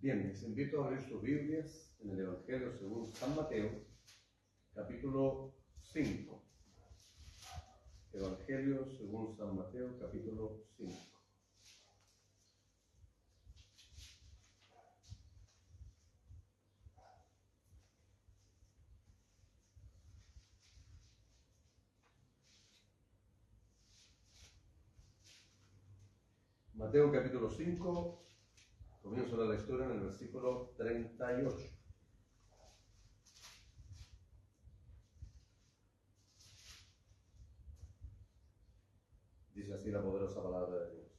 Bien, les invito a abrir sus Biblias en el Evangelio según San Mateo, capítulo 5. Evangelio según San Mateo, capítulo 5. Mateo capítulo 5, comienzo la lectura en el versículo 38. Dice así la poderosa palabra de Dios.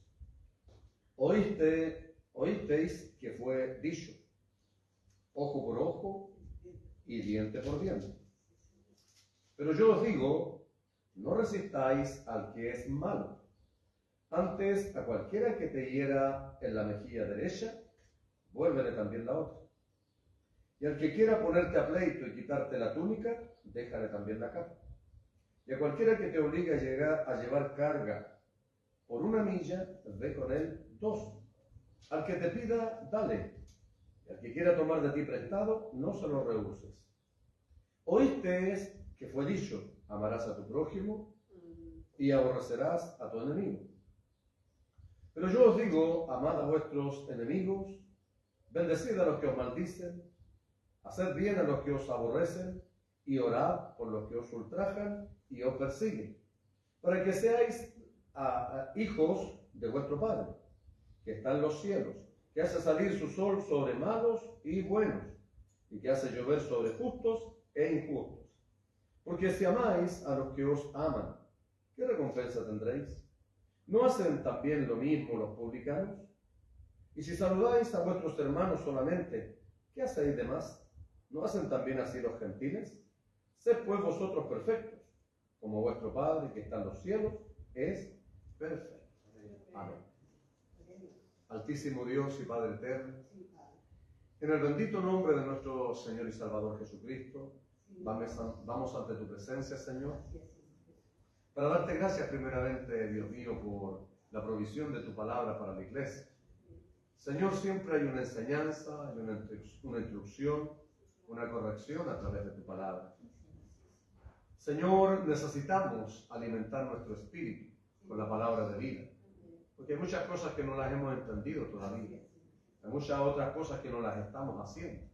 Oísteis que fue dicho, ojo por ojo y diente por diente. Pero yo os digo, no resistáis al que es malo. Antes, a cualquiera que te hiera en la mejilla derecha, vuélvele también la otra. Y al que quiera ponerte a pleito y quitarte la túnica, déjale también la capa. Y a cualquiera que te obligue a llevar carga por una milla, ve con él 2. Al que te pida, dale. Y al que quiera tomar de ti prestado, no se lo rehuses. Oísteis que fue dicho, amarás a tu prójimo y aborrecerás a tu enemigo. Pero yo os digo, amad a vuestros enemigos, bendecid a los que os maldicen, haced bien a los que os aborrecen, y orad por los que os ultrajan y os persiguen, para que seáis hijos de vuestro Padre, que está en los cielos, que hace salir su sol sobre malos y buenos, y que hace llover sobre justos e injustos. Porque si amáis a los que os aman, ¿qué recompensa tendréis? ¿No hacen también lo mismo los publicanos? Y si saludáis a vuestros hermanos solamente, ¿qué hacéis de más? ¿No hacen también así los gentiles? Sed pues vosotros perfectos, como vuestro Padre que está en los cielos es perfecto. Amén. Altísimo Dios y Padre eterno, en el bendito nombre de nuestro Señor y Salvador Jesucristo, vamos ante tu presencia, Señor, para darte gracias primeramente, Dios mío, por la provisión de tu palabra para la iglesia. Señor, siempre hay una enseñanza, hay una instrucción, una corrección a través de tu palabra. Señor, necesitamos alimentar nuestro espíritu con la palabra de vida, porque hay muchas cosas que no las hemos entendido todavía. Hay muchas otras cosas que no las estamos haciendo.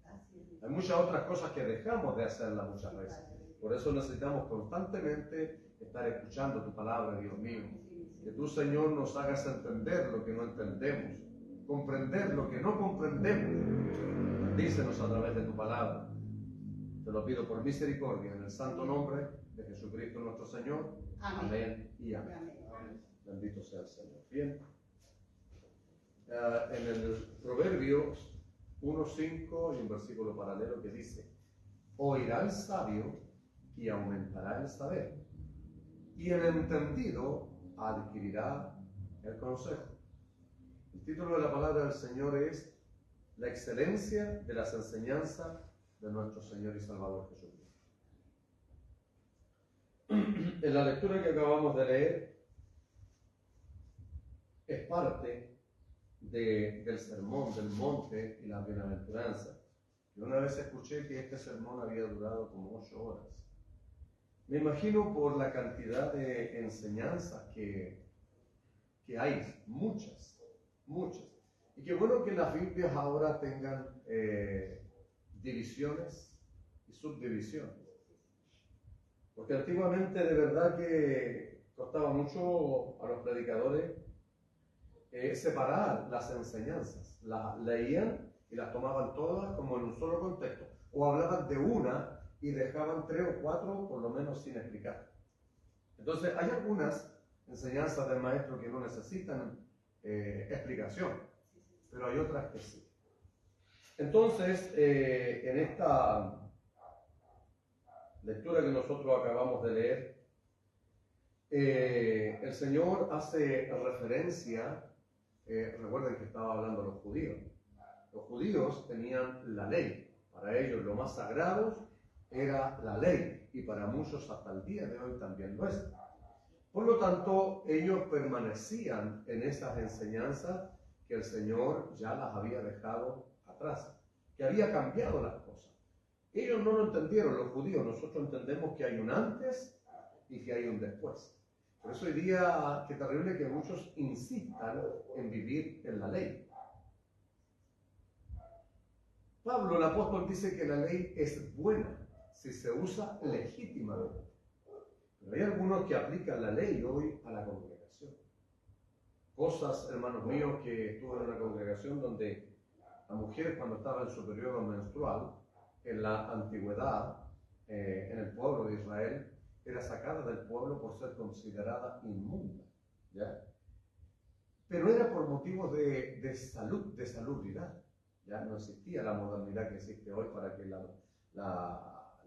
Hay muchas otras cosas que dejamos de hacerlas muchas veces. Por eso necesitamos constantemente estar escuchando tu palabra, Dios mío. Que tú, Señor, nos hagas entender lo que no entendemos, comprender lo que no comprendemos. Bendícenos a través de tu palabra. Te lo pido por misericordia, en el santo nombre de Jesucristo nuestro Señor. Amén y amén. Bendito sea el Señor. Bien. En el Proverbios 1:5 hay un versículo paralelo que dice: oirá el sabio y aumentará el saber, y el entendido adquirirá el consejo. El título de la palabra del Señor es La excelencia de las enseñanzas de nuestro Señor y Salvador Jesucristo. En la lectura que acabamos de leer es parte del sermón del monte y la bienaventuranza. Yo una vez escuché que este sermón había durado como 8 horas. Me imagino por la cantidad de enseñanzas que hay, muchas. Y qué bueno que las Biblias ahora tengan divisiones y subdivisiones. Porque antiguamente de verdad que costaba mucho a los predicadores separar las enseñanzas. Las leían y las tomaban todas como en un solo contexto. O hablaban de una y dejaban 3 o 4 por lo menos sin explicar. Entonces hay algunas enseñanzas del maestro que no necesitan explicación, pero hay otras que sí. Entonces, en esta lectura que nosotros acabamos de leer, el Señor hace referencia, recuerden que estaba hablando de los judíos. Los judíos tenían la ley, para ellos lo más sagrado era la ley, y para muchos hasta el día de hoy también lo es. Por lo tanto, ellos permanecían en esas enseñanzas que el Señor ya las había dejado atrás, que había cambiado las cosas. Ellos no lo entendieron, los judíos. Nosotros entendemos que hay un antes y que hay un después. Por eso hoy día, qué terrible que muchos insistan en vivir en la ley. Pablo, el apóstol, dice que la ley es buena si se usa legítimamente. Pero hay algunos que aplican la ley hoy a la congregación. Cosas, hermanos míos, que estuve en una congregación donde la mujer, cuando estaba en su periodo menstrual, en la antigüedad, en el pueblo de Israel, era sacada del pueblo por ser considerada inmunda, ¿ya? Pero era por motivos de salud, de salubridad. Ya no existía la modernidad que existe hoy para que la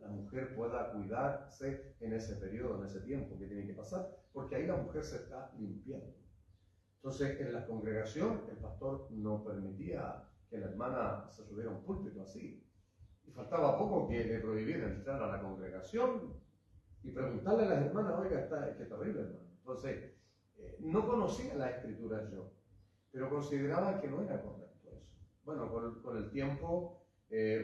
mujer pueda cuidarse en ese periodo, en ese tiempo que tiene que pasar, porque ahí la mujer se está limpiando. Entonces, en la congregación, el pastor no permitía que la hermana se subiera a un púlpito así. Y faltaba poco que le prohibiera entrar a la congregación y preguntarle a las hermanas, oiga, qué terrible, hermano. Entonces, no conocía las escrituras yo, pero consideraba que no era correcto eso. Bueno, con el tiempo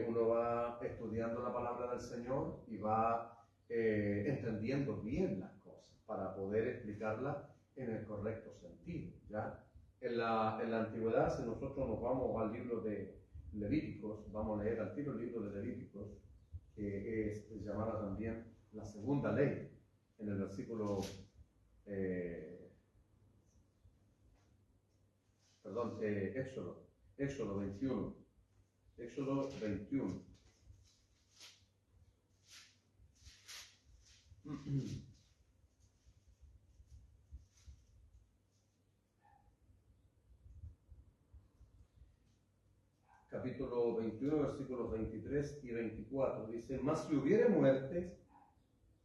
uno va estudiando la palabra del Señor y va entendiendo bien las cosas para poder explicarlas en el correcto sentido, ¿ya? En la antigüedad, si nosotros nos vamos al libro de Levíticos, vamos a leer al tiro el libro de Levíticos, que es llamada también la segunda ley, en el versículo, Éxodo 21. Éxodo 21. Capítulo 21, versículos 23 y 24. Dice, mas si hubiere muertes,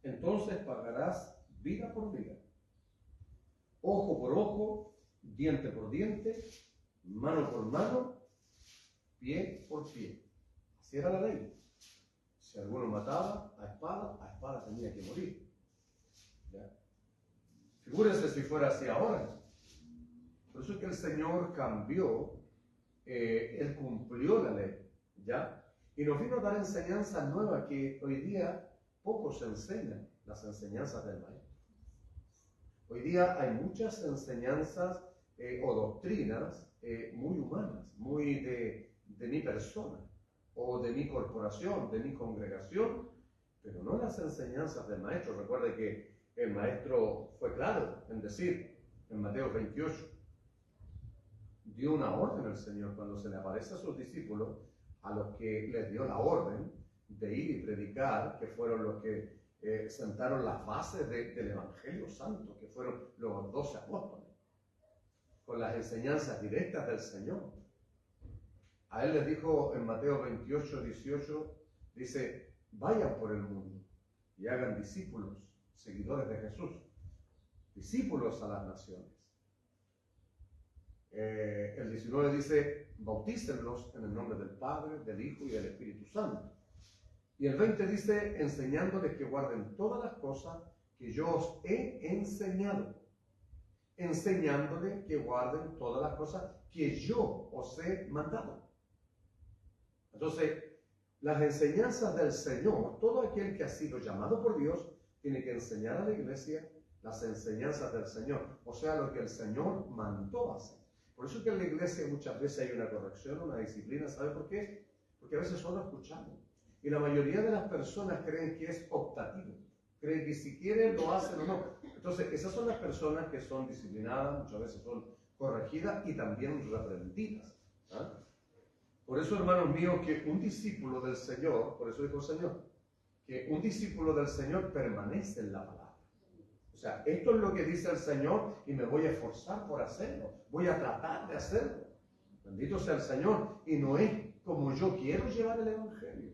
entonces pagarás vida por vida, ojo por ojo, diente por diente, mano por mano, pie por pie. Así era la ley. Si alguno mataba a espada tenía que morir. ¿Ya? Figúrese si fuera así ahora. Por eso es que el Señor cambió, Él cumplió la ley, ¿ya? Y nos vino a dar enseñanzas nuevas que hoy día pocos enseñan, las enseñanzas del Maestro. Hoy día hay muchas enseñanzas o doctrinas muy humanas, muy de mi persona, o de mi corporación, de mi congregación, pero no las enseñanzas del Maestro. Recuerde que el Maestro fue claro en decir, en Mateo 28, dio una orden al Señor cuando se le aparece a sus discípulos, a los que les dio la orden de ir y predicar, que fueron los que sentaron las bases del Evangelio Santo, que fueron los 12 apóstoles, con las enseñanzas directas del Señor. A él les dijo en Mateo 28, 18, dice, vayan por el mundo y hagan discípulos, seguidores de Jesús, discípulos a las naciones. El 19 dice, bautícenlos en el nombre del Padre, del Hijo y del Espíritu Santo. Y el 20 dice, enseñándoles que guarden todas las cosas que yo os he enseñado. Enseñándoles que guarden todas las cosas que yo os he mandado. Entonces, las enseñanzas del Señor, todo aquel que ha sido llamado por Dios, tiene que enseñar a la iglesia las enseñanzas del Señor. O sea, lo que el Señor mandó hacer. Por eso que en la iglesia muchas veces hay una corrección, una disciplina. ¿Sabe por qué? Porque a veces solo escuchamos. Y la mayoría de las personas creen que es optativo. Creen que si quieren lo hacen o no. Entonces, esas son las personas que son disciplinadas, muchas veces son corregidas y también reprendidas. ¿Ah? Por eso, hermanos míos, que un discípulo del Señor, por eso dijo el Señor, que un discípulo del Señor permanece en la palabra. O sea, esto es lo que dice el Señor y me voy a esforzar por hacerlo. Voy a tratar de hacerlo. Bendito sea el Señor. Y no es como yo quiero llevar el Evangelio.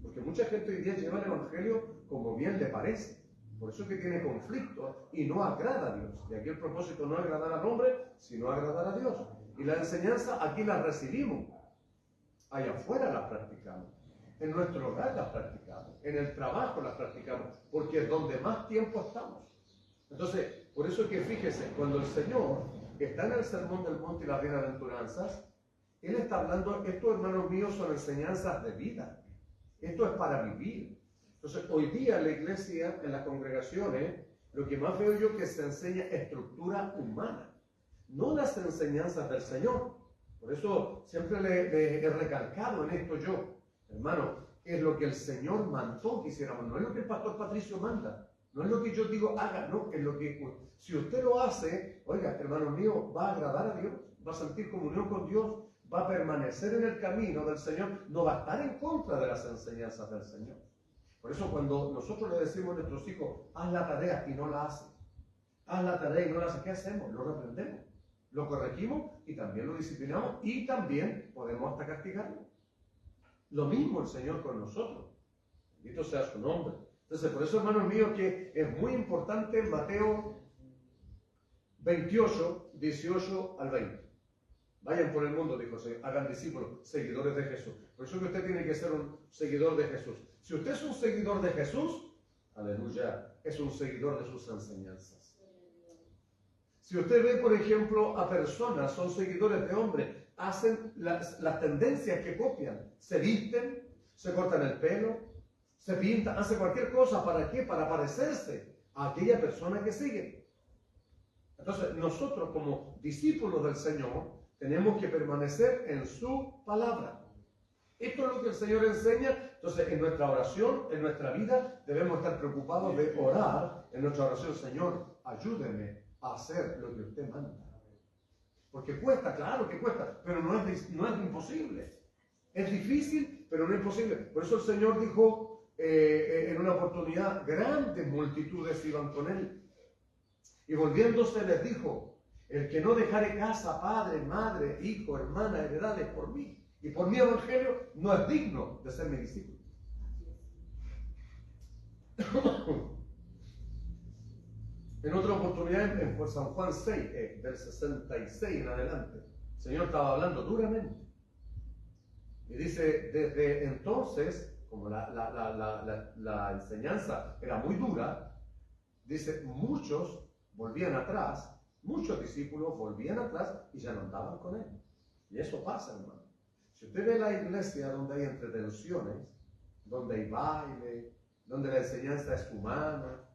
Porque mucha gente hoy día lleva el Evangelio como bien le parece. Por eso es que tiene conflicto y no agrada a Dios. Y aquí el propósito no es agradar al hombre, sino agradar a Dios. Y la enseñanza aquí la recibimos. Allá afuera la practicamos. En nuestro hogar las practicamos. En el trabajo las practicamos. Porque es donde más tiempo estamos. Entonces, por eso es que fíjese, cuando el Señor está en el Sermón del Monte y las Bienaventuranzas, Él está hablando, esto, hermanos míos, son enseñanzas de vida. Esto es para vivir. Entonces, hoy día en la iglesia, en las congregaciones, lo que más veo yo que se enseña es estructura humana, no las enseñanzas del Señor. Por eso siempre le he recalcado en esto yo, hermano, es lo que el Señor mandó que hiciéramos, no es lo que el pastor Patricio manda, no es lo que yo digo haga, no, es lo que, si usted lo hace, oiga, hermano mío, va a agradar a Dios, va a sentir comunión con Dios, va a permanecer en el camino del Señor, no va a estar en contra de las enseñanzas del Señor. Por eso cuando nosotros le decimos a nuestros hijos, haz la tarea y no la hacen, haz la tarea y no la hacen, ¿qué hacemos? Lo reprendemos, lo corregimos y también lo disciplinamos y también podemos hasta castigarlo. Lo mismo el Señor con nosotros. Bendito sea su nombre. Entonces, por eso, hermanos míos, que es muy importante Mateo 28, 18 al 20. Vayan por el mundo, dijo el Señor, hagan discípulos, seguidores de Jesús. Por eso que usted tiene que ser un seguidor de Jesús. Si usted es un seguidor de Jesús, aleluya, es un seguidor de sus enseñanzas. Si usted ve, por ejemplo, a personas, son seguidores de hombres, hacen las tendencias que copian, se visten, se cortan el pelo, se pintan, hacen cualquier cosa, ¿para qué? Para parecerse a aquella persona que sigue. Entonces, nosotros como discípulos del Señor, tenemos que permanecer en su palabra. Esto es lo que el Señor enseña. Entonces, en nuestra oración, en nuestra vida, debemos estar preocupados de orar en nuestra oración. Señor, ayúdeme a hacer lo que usted manda. Porque cuesta, claro que cuesta, pero no es imposible. Es difícil, pero no es imposible. Por eso el Señor dijo en una oportunidad, grandes multitudes iban con él. Y volviéndose les dijo, el que no dejare casa, padre, madre, hijo, hermana, heredades por mí y por mi evangelio, no es digno de ser mi discípulo. En otra oportunidad, en San Juan 6, del 66 en adelante, el Señor estaba hablando duramente. Y dice, desde entonces, como la enseñanza era muy dura, dice, muchos volvían atrás, muchos discípulos volvían atrás y ya no andaban con él. Y eso pasa, hermano. Si usted ve la iglesia donde hay entretenciones, donde hay baile, donde la enseñanza es humana,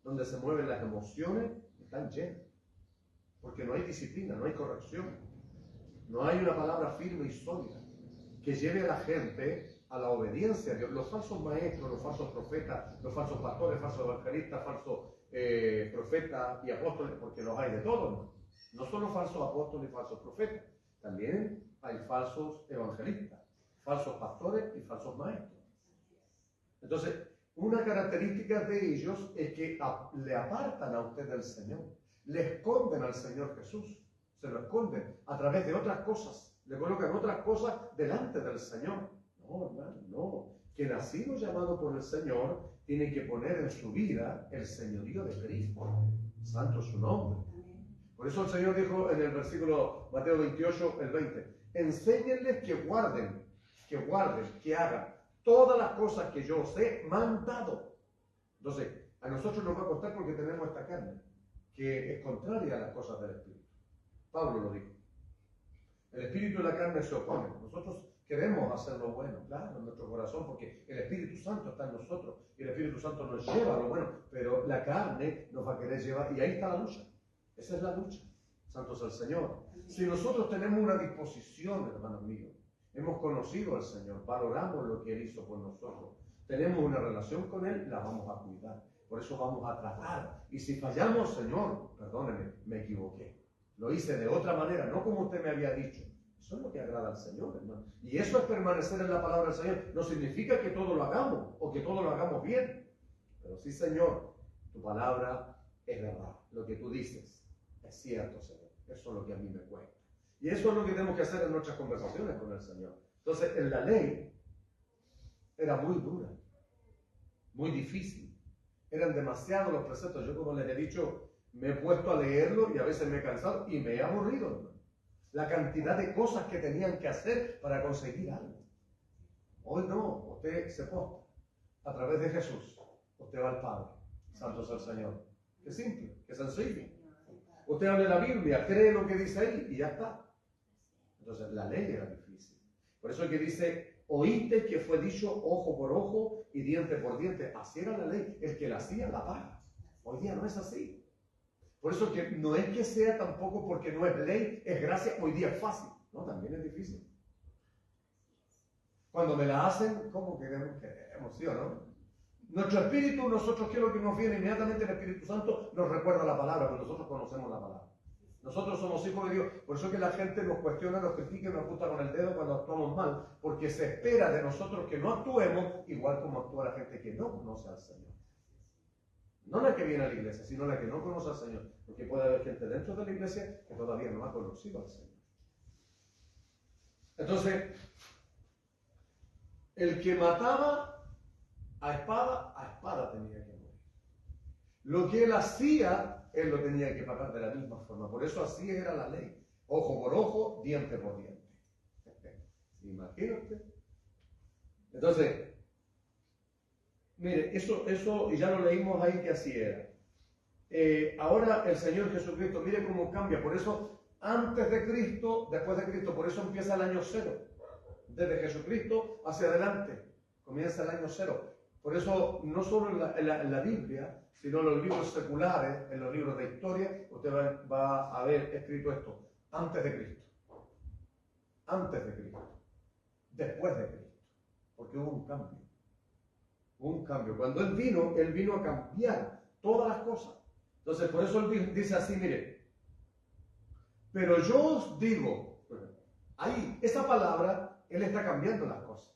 donde se mueven las emociones, están llenas. Porque no hay disciplina, no hay corrección. No hay una palabra firme y sólida que lleve a la gente a la obediencia a Dios. Los falsos maestros, los falsos profetas, los falsos pastores, falsos evangelistas, falsos profetas y apóstoles, porque los hay de todos, no solo falsos apóstoles y falsos profetas, también hay falsos evangelistas, falsos pastores y falsos maestros. Entonces, una característica de ellos es que le apartan a usted del Señor, le esconden al Señor Jesús, se lo esconden a través de otras cosas, le colocan otras cosas delante del Señor. No, hermano, no. Quien ha sido llamado por el Señor tiene que poner en su vida el señorío de Cristo. Santo es su nombre. Por eso el Señor dijo en el versículo Mateo 28, el 20, enséñenles que guarden, que hagan todas las cosas que yo os he mandado. Entonces, a nosotros nos va a costar porque tenemos esta carne, que es contraria a las cosas del Espíritu. Pablo lo dijo. El Espíritu y la carne se oponen. Nosotros queremos hacer lo bueno, claro, en nuestro corazón, porque el Espíritu Santo está en nosotros y el Espíritu Santo nos lleva a lo bueno, pero la carne nos va a querer llevar, y ahí está la lucha. Esa es la lucha. Santo es el Señor. Si nosotros tenemos una disposición, hermanos míos, hemos conocido al Señor, valoramos lo que Él hizo por nosotros, tenemos una relación con Él, la vamos a cuidar. Por eso vamos a tratar. Y si fallamos, Señor, perdóneme, me equivoqué. Lo hice de otra manera, no como usted me había dicho. Eso es lo que agrada al Señor, hermano. Y eso es permanecer en la palabra del Señor. No significa que todo lo hagamos o que todo lo hagamos bien. Pero sí, Señor, tu palabra es verdad. Lo que tú dices es cierto, Señor. Eso es lo que a mí me cuesta. Y eso es lo que tenemos que hacer en nuestras conversaciones con el Señor. Entonces, en la ley era muy dura, muy difícil. Eran demasiados los preceptos. Yo, como les he dicho, me he puesto a leerlo y a veces me he cansado y me he aburrido, hermano. La cantidad de cosas que tenían que hacer para conseguir algo. Hoy no, usted se posta a través de Jesús. Usted va al Padre. Santo es el Señor. Qué simple, qué sencillo. Usted abre la Biblia, cree lo que dice ahí y ya está. Entonces, la ley era difícil. Por eso es que dice, oíste que fue dicho ojo por ojo y diente por diente. Así era la ley. El que la hacía, la paga. Hoy día no es así. Por eso que no es que sea tampoco porque no es ley, es gracia, hoy día es fácil. No, también es difícil. Cuando me la hacen, ¿cómo queremos? ¿Sí o no? Nuestro espíritu, nosotros, ¿qué es lo que nos viene? Inmediatamente el Espíritu Santo nos recuerda la palabra, porque nosotros conocemos la palabra. Nosotros somos hijos de Dios. Por eso que la gente nos cuestiona, nos critica y nos apunta con el dedo cuando actuamos mal, porque se espera de nosotros que no actuemos igual como actúa la gente que no conoce al Señor. No la que viene a la iglesia, sino la que no conoce al Señor. Porque puede haber gente dentro de la iglesia que todavía no ha conocido al Señor. Entonces, el que mataba a espada tenía que morir. Lo que él hacía, él lo tenía que pagar de la misma forma. Por eso así era la ley. Ojo por ojo, diente por diente. Imagínate. Entonces, mire, eso ya lo leímos ahí que así era. Ahora el Señor Jesucristo, mire cómo cambia. Por eso, antes de Cristo, después de Cristo, por eso empieza el año cero. Desde Jesucristo hacia adelante, comienza el año cero. Por eso, no solo en la Biblia, sino en los libros seculares, en los libros de historia, usted va a ver escrito esto, antes de Cristo. Antes de Cristo. Después de Cristo. Porque hubo un cambio. Un cambio. Cuando Él vino a cambiar todas las cosas. Entonces, por eso Él dice así, mire, pero yo os digo, ahí, esa palabra, Él está cambiando las cosas.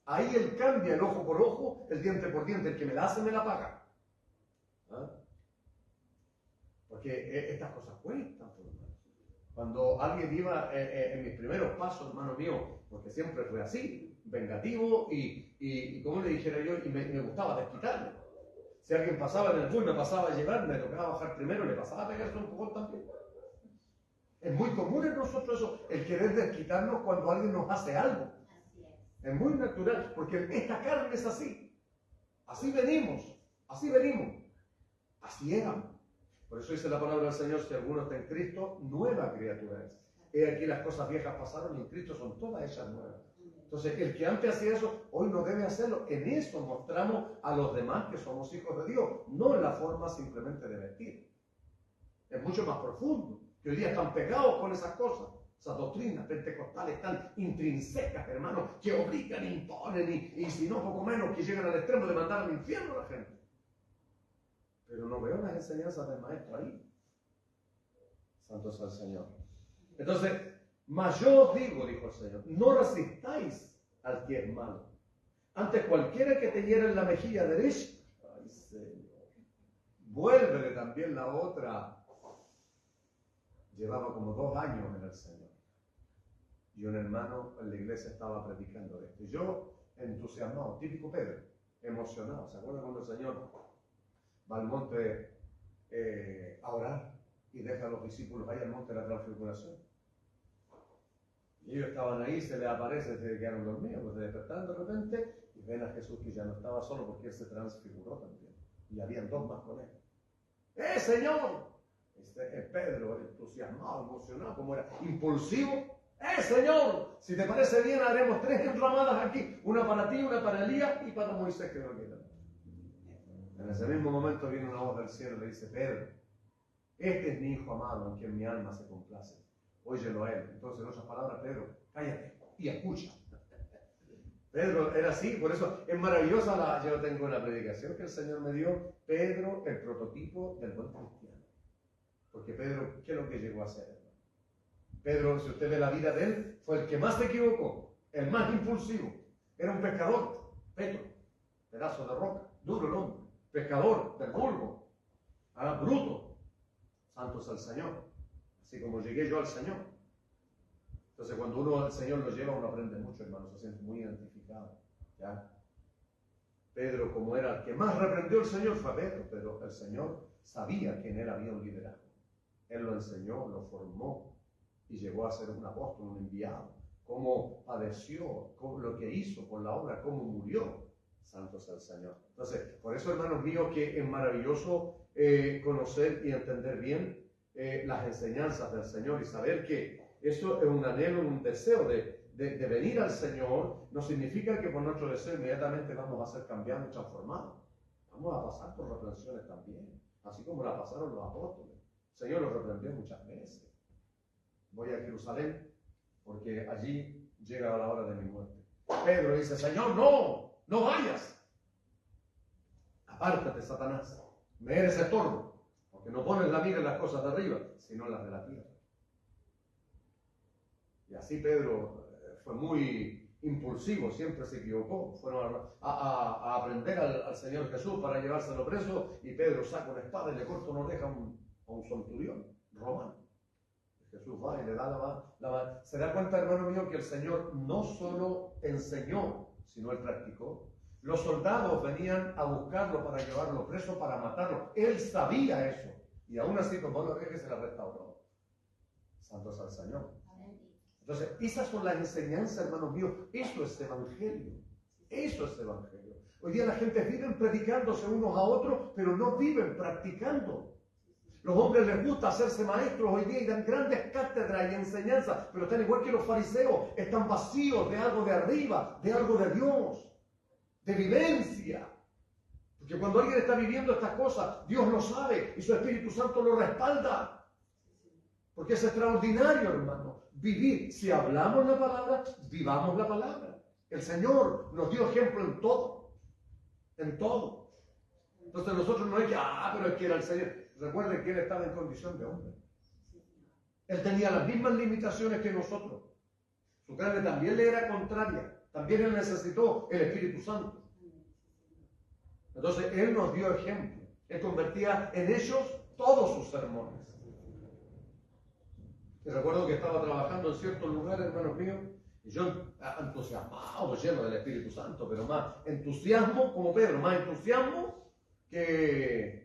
Ahí Él cambia el ojo por ojo, el diente por diente, el que me la hace, me la paga. ¿Ah? Porque estas cosas cuestan, hermano. Cuando alguien iba en mis primeros pasos, hermano mío, porque siempre fue así, vengativo y como le dijera yo, y me gustaba desquitarme. Si alguien pasaba en el bus, me pasaba a llevar, me tocaba bajar primero, le pasaba a pegarse un poco también. Es muy común en nosotros eso, el querer desquitarnos cuando alguien nos hace algo. Es muy natural, porque esta carne es así. Así venimos, así éramos. Por eso dice la palabra del Señor, si alguno está en Cristo, nueva criatura es. He aquí las cosas viejas pasaron y en Cristo son todas ellas nuevas. Entonces, el que antes hacía eso, hoy no debe hacerlo. En eso mostramos a los demás que somos hijos de Dios, no en la forma simplemente de vestir. Es mucho más profundo, que hoy día están pegados con esas cosas. Esas doctrinas pentecostales tan intrínsecas, hermanos, que obligan, imponen y si no, poco menos, que llegan al extremo de mandar al infierno a la gente. Pero no veo las enseñanzas del maestro ahí. Santo sea el Señor. Entonces, mas yo os digo, dijo el Señor, no resistáis al que es malo. Ante cualquiera que te hiera en la mejilla derecha, ay Señor, vuélvele también la otra. Llevaba como 2 años en el Señor. Y un hermano en la iglesia estaba predicando esto. Y yo, entusiasmado, típico Pedro, emocionado. ¿Se acuerdan cuando el Señor va al monte a orar y deja a los discípulos ahí al monte de la transfiguración? Y ellos estaban ahí, se les aparece, se quedaron dormidos, pues se despertaron de repente y ven a Jesús que ya no estaba solo porque Él se transfiguró también. Y habían 2 más con Él. Señor! Pedro, entusiasmado, emocionado, como era impulsivo. Señor! Si te parece bien, haremos 3 enramadas aquí. Una para ti, una para Elías y para Moisés, que lo quiera. En ese mismo momento viene una voz del cielo y le dice, Pedro, este es mi Hijo amado en quien mi alma se complace. Óyelo a él. Entonces, en otras palabras, Pedro, cállate y escucha. Pedro era así, por eso es maravillosa yo tengo una predicación que el Señor me dio, Pedro, el prototipo del buen cristiano. Porque Pedro, ¿qué es lo que llegó a ser? Pedro, si usted ve la vida de él, fue el que más se equivocó, el más impulsivo. Era un pescador, Pedro, pedazo de roca, duro el hombre, pescador del vulgo, bruto, santo es el Señor. Así como llegué yo al Señor. Entonces, cuando uno al Señor lo lleva, uno aprende mucho, hermano, se siente muy identificado. ¿Ya? Pedro, como era el que más reprendió el Señor, fue Pedro, pero el Señor sabía que en él había un liderazgo. Él lo enseñó, lo formó y llegó a ser un apóstol, un enviado. Cómo padeció, cómo lo que hizo por la obra, cómo murió. Santo sea el Señor. Entonces, por eso, hermanos míos, que es maravilloso conocer y entender bien las enseñanzas del Señor y saber que eso es un anhelo, un deseo de venir al Señor. No significa que por nuestro deseo inmediatamente vamos a ser cambiados y transformados. Vamos a pasar por reprensiones también, así como la pasaron los apóstoles. El Señor los reprendió muchas veces. Voy a Jerusalén porque allí llega la hora de mi muerte. Pedro dice, Señor, no vayas. Apártate, Satanás. Me eres estorbo, porque no pones la mira en las cosas de arriba, sino en las de la tierra. Y así Pedro fue muy impulsivo, siempre se equivocó. Fueron a aprender al Señor Jesús para llevárselo preso, y Pedro saca una espada y le corta una oreja a un centurión romano. Jesús va y le da la mano. ¿Se da cuenta, hermano mío, que el Señor no solo enseñó, sino Él practicó? Los soldados venían a buscarlo para llevarlo preso, para matarlo. Él sabía eso. Y aún así tomó la oreja y se la restauró. Santo es el Señor. Entonces, esas son las enseñanzas, hermanos míos. Eso es evangelio. Eso es evangelio. Hoy día la gente vive predicándose unos a otros, pero no viven practicando. Los hombres les gusta hacerse maestros hoy día y dan grandes cátedras y enseñanzas, pero están igual que los fariseos, están vacíos de algo de arriba, de algo de Dios, de vivencia. Porque cuando alguien está viviendo estas cosas, Dios lo sabe y su Espíritu Santo lo respalda. Porque es extraordinario, hermano, vivir. Si hablamos la palabra, vivamos la palabra. El Señor nos dio ejemplo en todo. En todo. Entonces nosotros no es que, pero es que era el Señor. Recuerden que Él estaba en condición de hombre. Él tenía las mismas limitaciones que nosotros. Su carne también le era contraria. También Él necesitó el Espíritu Santo. Entonces Él nos dio ejemplo. Él convertía en ellos todos sus sermones. Y recuerdo que estaba trabajando en ciertos lugares, hermanos míos, y yo entusiasmado, lleno del Espíritu Santo, pero más entusiasmo, como Pedro, más entusiasmo que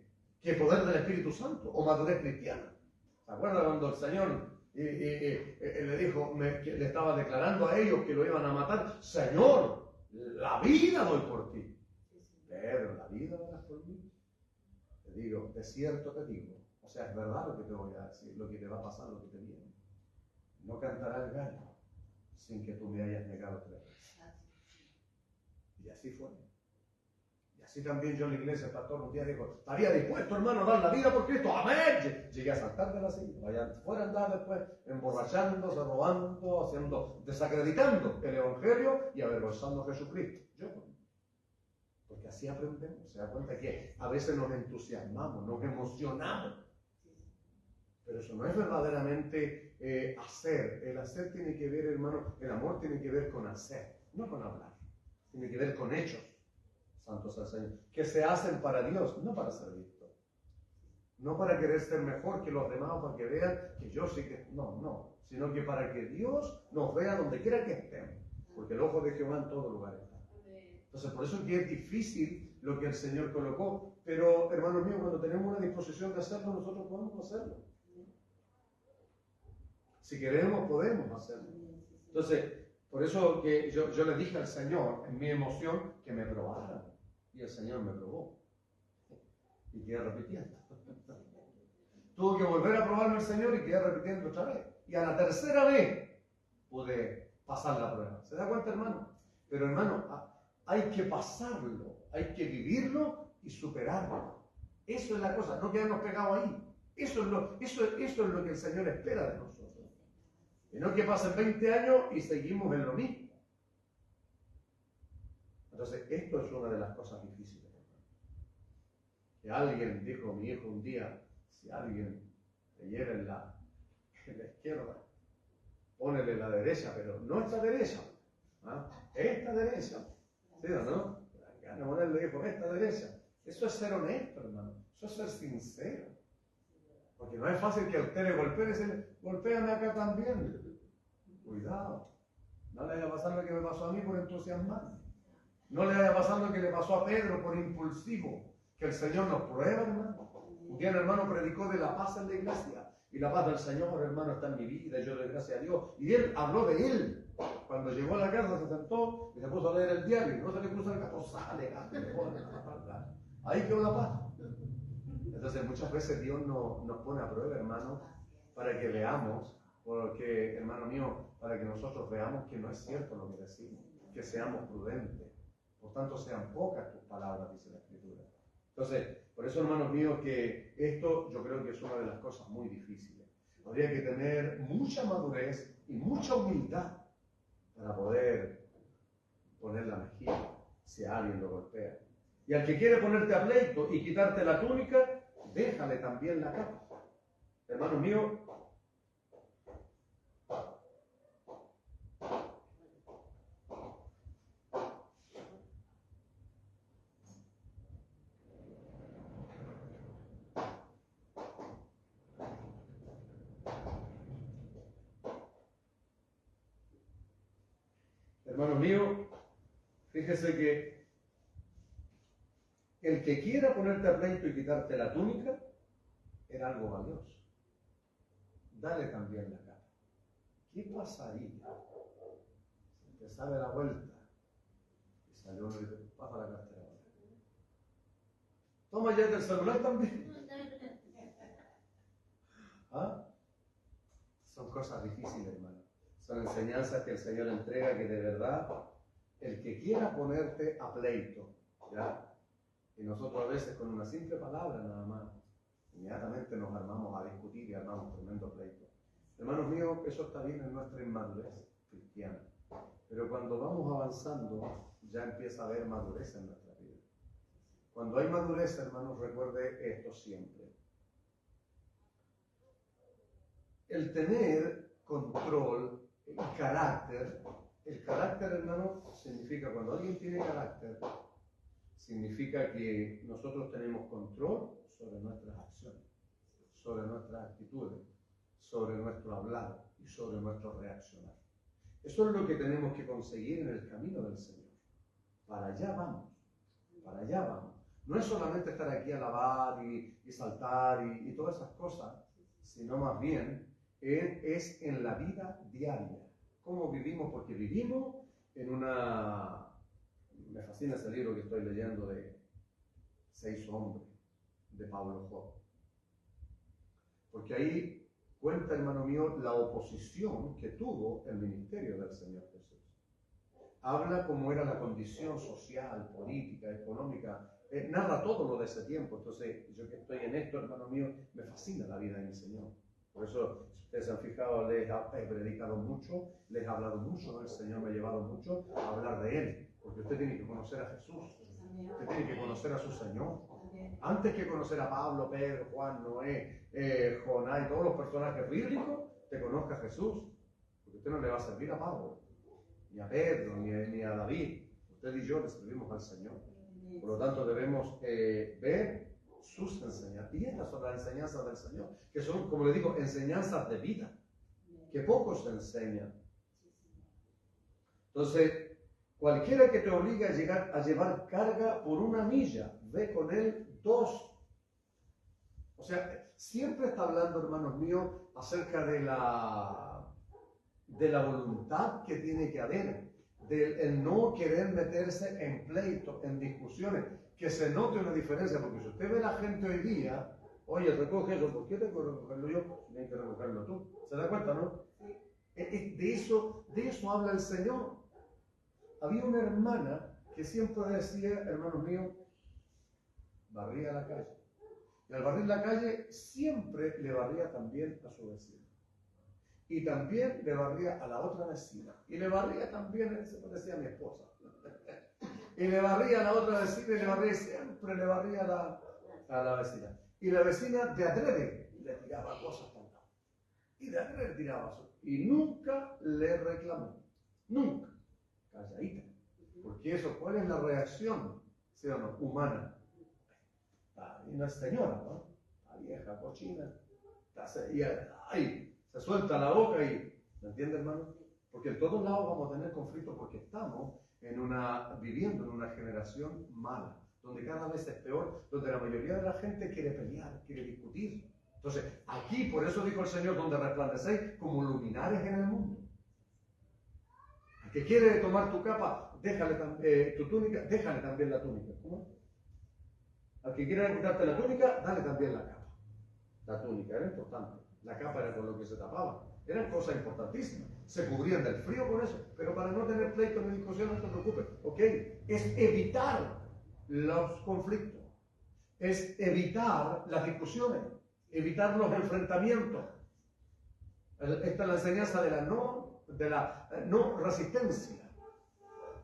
poder del Espíritu Santo, o madurez cristiana. ¿Se acuerdan cuando el Señor le dijo, que le estaba declarando a ellos que lo iban a matar? Señor, la vida doy por ti. Pedro, ¿la vida darás por mí? Te digo, de cierto te digo, o sea, es verdad lo que te voy a decir, lo que te va a pasar, lo que te viene. No cantará el gallo sin que tú me hayas negado 3 veces. Y así fue. Y así también yo en la iglesia, el pastor un día dijo, estaría dispuesto, hermano, a dar la vida por Cristo. ¡Amén! Llegué a saltar de la silla. Vayan fuera a andar después emborrachándose, robando, desacreditando el Evangelio y avergonzando a Jesucristo. Yo no. Porque así aprendemos. Se da cuenta que a veces nos entusiasmamos, nos emocionamos. Pero eso no es verdaderamente hacer. El hacer tiene que ver, hermano, el amor tiene que ver con hacer, no con hablar. Tiene que ver con hechos. Santos al Señor. Que se hacen para Dios, no para ser visto. No para querer ser mejor que los demás o para que vean que yo sí que... No. Sino que para que Dios nos vea donde quiera que estemos. Porque el ojo de Jehová en todo lugar está. Entonces, por eso es que es difícil lo que el Señor colocó. Pero, hermanos míos, cuando tenemos una disposición de hacerlo, nosotros podemos hacerlo. Si queremos, podemos hacerlo. Entonces, por eso que yo le dije al Señor, en mi emoción, que me probara. Y el Señor me probó. Y quedé repitiendo. Tuvo que volver a probarme el Señor y quedé repitiendo otra vez. Y a la tercera vez pude pasar la prueba. ¿Se da cuenta, hermano? Pero, hermano, hay que pasarlo, hay que vivirlo y superarlo. Eso es la cosa, no quedarnos pegados ahí. Eso es lo que el Señor espera de nosotros. Y no que pasen 20 años y seguimos en lo mismo. Entonces, esto es una de las cosas difíciles. Que alguien dijo, mi hijo un día, si alguien te hiera en la izquierda, pónele la derecha, pero no esta derecha, esta derecha. ¿Sí o no? Ganem le dijo, esta derecha. Eso es ser honesto, hermano. Eso es ser sincero. Porque no es fácil que a usted le golpee y decirle, golpéame acá también. Cuidado. No le vaya a pasar lo que me pasó a mí por entusiasmar. No le vaya a pasar lo que le pasó a Pedro por impulsivo. Que el Señor nos prueba, hermano. Un día el hermano predicó de la paz en la iglesia. Y la paz del Señor, hermano, está en mi vida. Yo le doy gracias a Dios. Y él habló de él. Cuando llegó a la casa se sentó y se puso a leer el diario. Y no se le puso el gato, sale, ahí quedó la paz. Entonces muchas veces Dios nos pone a prueba, hermano, para que veamos Porque, hermano mío, para que nosotros veamos que no es cierto lo que decimos, que seamos prudentes. Por tanto, sean pocas tus palabras, dice la Escritura. Entonces, por eso, hermanos míos, que esto yo creo que es una de las cosas muy difíciles. Habría que tener mucha madurez y mucha humildad para poder poner la mejilla si alguien lo golpea. Y al que quiere ponerte a pleito y quitarte la túnica, déjale también la capa. Hermanos míos, fíjese que el que quiera ponerte a pleito y quitarte la túnica era algo valioso. Dale también la capa. ¿Qué pasaría si te sale la vuelta y salió uno y dice, pasa la cartera? Toma ya del celular también. ¿Ah? Son cosas difíciles, hermano. Son enseñanzas que el Señor entrega que de verdad el que quiera ponerte a pleito, ¿ya? Y nosotros a veces con una simple palabra nada más, inmediatamente nos armamos a discutir y armamos tremendo pleito. Hermanos míos, eso está bien en nuestra inmadurez cristiana. Pero cuando vamos avanzando, ya empieza a haber madurez en nuestra vida. Cuando hay madurez, hermanos, recuerde esto siempre. El tener control, el carácter, hermano, significa, cuando alguien tiene carácter, significa que nosotros tenemos control sobre nuestras acciones, sobre nuestras actitudes, sobre nuestro hablar y sobre nuestro reaccionar. Eso es lo que tenemos que conseguir en el camino del Señor. Para allá vamos, para allá vamos. No es solamente estar aquí a alabar y saltar y todas esas cosas, sino más bien es en la vida diaria. ¿Cómo vivimos? Porque vivimos en una... Me fascina ese libro que estoy leyendo de 6 hombres, de Pablo Job. Porque ahí cuenta, hermano mío, la oposición que tuvo el ministerio del Señor Jesús. Habla cómo era la condición social, política, económica, narra todo lo de ese tiempo. Entonces, yo que estoy en esto, hermano mío, me fascina la vida de mi Señor. Por eso, si ustedes se han fijado, les he predicado mucho, les he hablado mucho, el Señor me ha llevado mucho a hablar de Él. Porque usted tiene que conocer a Jesús, usted tiene que conocer a su Señor. Antes que conocer a Pablo, Pedro, Juan, Noé, Jonás y todos los personajes bíblicos, te conozca a Jesús. Porque usted no le va a servir a Pablo, ni a Pedro, ni a David. Usted y yo le servimos al Señor. Por lo tanto, debemos ver sus enseñanzas. Y estas son las enseñanzas del Señor, que son, como le digo, enseñanzas de vida, que pocos se enseñan. Entonces, cualquiera que te obligue a llevar carga por 1 milla, ve con él 2. O sea, siempre está hablando, hermanos míos, acerca de la voluntad que tiene que haber, del no querer meterse en pleitos, en discusiones, que se note una diferencia, porque si usted ve a la gente hoy día, oye, recoge eso, ¿por qué tengo que recogerlo yo? Tienes que recogerlo tú. ¿Se da cuenta, no? De eso habla el Señor. Había una hermana que siempre decía, hermanos míos, barría la calle. Y al barrir la calle, siempre le barría también a su vecino. Y también le barría a la otra vecina. Y le barría también, se parecía a mi esposa. Y le barría a la otra vecina y le barría, siempre le barría a la vecina. Y la vecina de adrede le tiraba cosas por lado. Y de adrede tiraba eso. Y nunca le reclamó. Nunca. Calladita. Porque eso, ¿cuál es la reacción? ¿Sí o no? Humana. Y una señora, ¿no? La vieja, cochina. Se suelta la boca y... ¿Me entiende, hermano? Porque en todos lados vamos a tener conflictos porque estamos viviendo en una generación mala, donde cada vez es peor, donde la mayoría de la gente quiere pelear, quiere discutir. Entonces, aquí, por eso dijo el Señor, donde resplandecéis como luminares en el mundo. El que quiere tomar tu capa, tu túnica, déjale también la túnica. ¿Cómo? Al que quiera quitarte la túnica, dale también la capa. La túnica era importante. La capa era con lo que se tapaba. Eran cosas importantísimas. Se cubrían del frío con eso, pero para no tener pleitos ni discusiones, no te preocupes. ¿Ok? Es evitar los conflictos. Es evitar las discusiones. Evitar los enfrentamientos. Esta es la enseñanza de la no resistencia.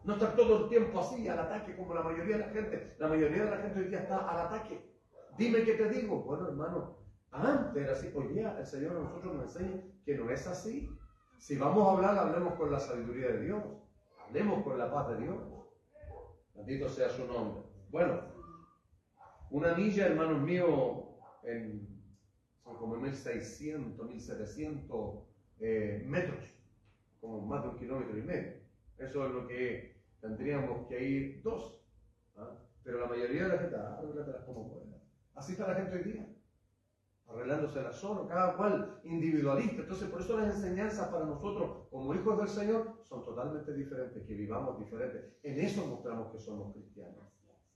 No estar todo el tiempo así, al ataque, como la mayoría de la gente. La mayoría de la gente hoy día está al ataque. Dime qué te digo. Bueno, hermano, antes era así. Hoy día el Señor a nosotros nos enseña que no es así. Si vamos a hablar, hablemos con la sabiduría de Dios. Hablemos con la paz de Dios. Bendito sea su nombre. Bueno, una milla, hermanos míos, son como 1600, 1700 metros. Como más de 1,5 kilómetros. Eso es lo que tendríamos que ir 2. ¿Ah? Pero la mayoría de la gente, arréglatelas como pueda. Así está la gente hoy día, arreglándoselas solo, cada cual individualista. Entonces, por eso las enseñanzas para nosotros, como hijos del Señor, son totalmente diferentes, que vivamos diferentes. En eso mostramos que somos cristianos.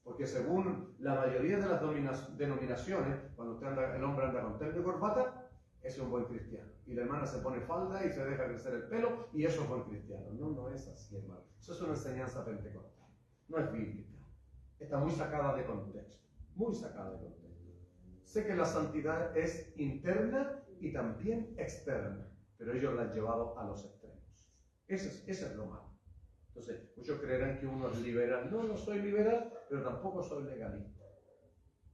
Porque según la mayoría de las denominaciones, cuando el hombre anda con terno y corbata, es un buen cristiano. Y la hermana se pone falda y se deja crecer el pelo, y eso es buen cristiano. No, no es así, hermano. Eso es una enseñanza pentecostal. No es bíblica. Está muy sacada de contexto. Muy sacada de contexto. Sé que la santidad es interna y también externa, pero ellos la han llevado a los extremos. Ese es lo malo. Entonces, muchos creerán que uno es liberal. No, no soy liberal, pero tampoco soy legalista.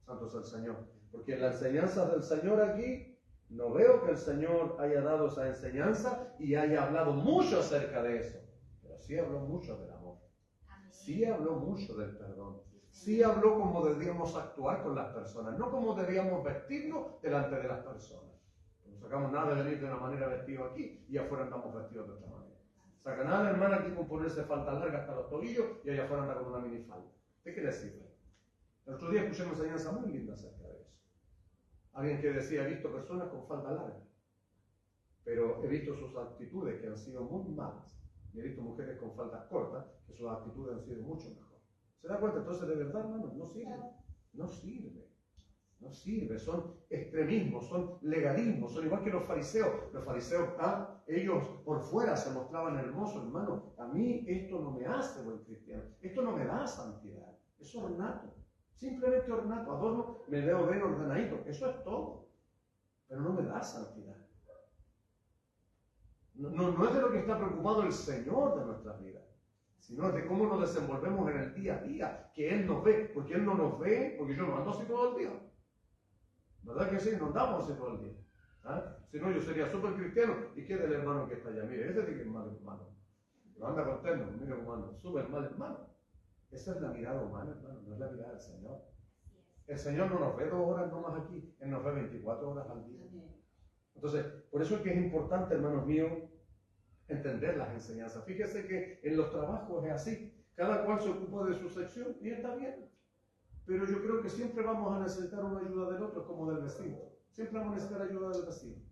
Santo es el Señor. Porque en las enseñanzas del Señor aquí, no veo que el Señor haya dado esa enseñanza y haya hablado mucho acerca de eso. Pero sí habló mucho del amor. Sí habló mucho del perdón. Sí habló cómo debíamos actuar con las personas, no cómo debíamos vestirnos delante de las personas. No sacamos nada de venir de una manera vestido aquí y afuera andamos vestidos de otra manera. Saca nada, hermana, aquí con ponerse falda larga hasta los tobillos y allá afuera anda con una minifalda. ¿Qué quiere decir? El otro día escuché una enseñanza muy linda acerca de eso. Alguien que decía, he visto personas con falda larga, pero he visto sus actitudes que han sido muy malas. Y he visto mujeres con faldas cortas que sus actitudes han sido mucho mejor. ¿Se da cuenta? Entonces, de verdad, hermano, no sirve. No sirve. No sirve. Son extremismos, son legalismos, son igual que los fariseos. Los fariseos, ellos por fuera se mostraban hermosos, hermano. A mí esto no me hace buen cristiano. Esto no me da santidad. Es ornato. Simplemente ornato. Adorno, me veo bien ordenadito. Eso es todo. Pero no me da santidad. No es de lo que está preocupado el Señor de nuestras vidas, sino de cómo nos desenvolvemos en el día a día, que Él nos ve, porque Él no nos ve, porque yo no ando así todo el día. ¿Verdad que sí? No andamos así todo el día. Si no, yo sería súper cristiano. ¿Y qué del hermano que está allá? Mire, ese sí que es mal hermano. Lo anda con terno, mire hermano, súper mal hermano. Esa es la mirada humana, hermano, no es la mirada del Señor. El Señor no nos ve 2 horas nomás aquí, Él nos ve 24 horas al día. Entonces, por eso es que es importante, hermanos míos, entender las enseñanzas. Fíjese que en los trabajos es así. Cada cual se ocupa de su sección y está bien. Pero yo creo que siempre vamos a necesitar una ayuda del otro, como del vecino. Siempre vamos a necesitar ayuda del vecino.